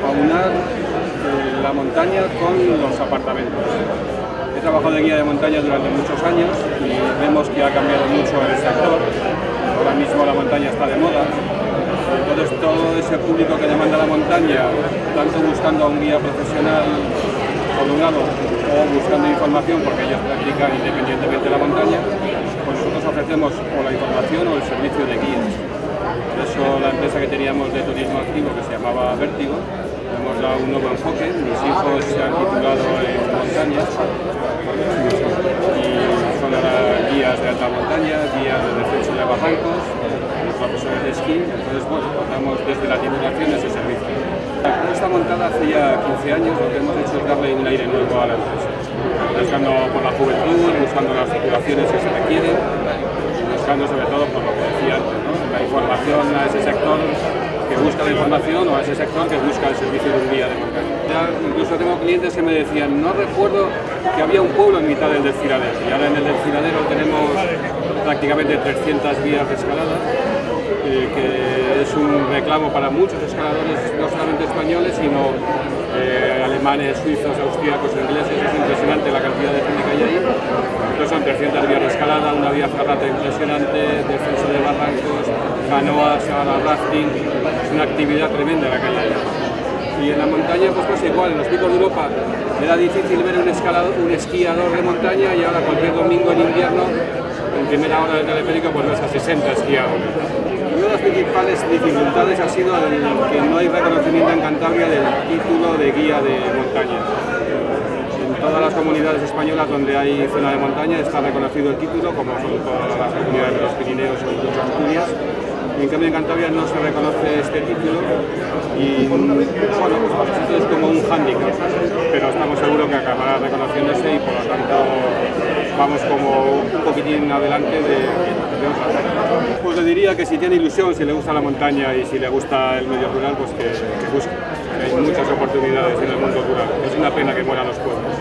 Aunar la montaña con los apartamentos. He trabajado de guía de montaña durante muchos años y vemos que ha cambiado mucho el sector. Ahora mismo la montaña está de moda. Entonces todo ese público que demanda la montaña, tanto buscando a un guía profesional por un lado o buscando información porque ellos practican independientemente de la montaña, pues nosotros ofrecemos o la información o el servicio de guías. Por eso la empresa que teníamos de turismo activo, que se llamaba Vértigo, hemos dado un nuevo enfoque. Mis hijos se han titulado en montañas y son ahora guías de alta montaña, guías de descenso de barrancos, profesores de esquí. Entonces, bueno, damos desde la titulación ese servicio. Esta montada hace ya 15 años, lo que hemos hecho es darle un aire nuevo a la empresa, buscando por la juventud, buscando las titulaciones que se requieren, buscando sobre todo por lo que decía antes, ¿no? La información a ese sector que busca la información o a ese sector que busca el servicio de un guía de montaña. Ya incluso tengo clientes que me decían, no recuerdo que había un pueblo en mitad del desfiladero, y ahora en el desfiladero tenemos prácticamente 300 guías de escalada, que es un reclamo para muchos escaladores, no solamente españoles, sino alemanes, suizos, austríacos, ingleses. Es impresionante la cantidad de gente que hay ahí. Entonces son 300 vías de escalada, una vía ferrata impresionante, descenso de barrancos, canoas, rafting. Es una actividad tremenda la que hay ahí. Y en la montaña pues igual, en los picos de Europa era difícil ver un esquiador de montaña, y ahora cualquier domingo en invierno, en primera hora del teleférico, pues ves a 60 esquiadores. Una de las principales dificultades ha sido que no hay reconocimiento en Cantabria del título de guía de montaña. En todas las comunidades españolas donde hay zona de montaña está reconocido el título, como son todas las comunidades de los Pirineos o incluso Asturias. Y en cambio en Cantabria no se reconoce este título y bueno, pues para nosotros es como un hándicap, pero estamos seguros que acabará reconociéndose y por lo tanto vamos como un poquitín adelante de otras. Pues le diría que si tiene ilusión, si le gusta la montaña y si le gusta el medio rural, pues que busque. Hay muchas oportunidades en el mundo rural. Es una pena que mueran los pueblos.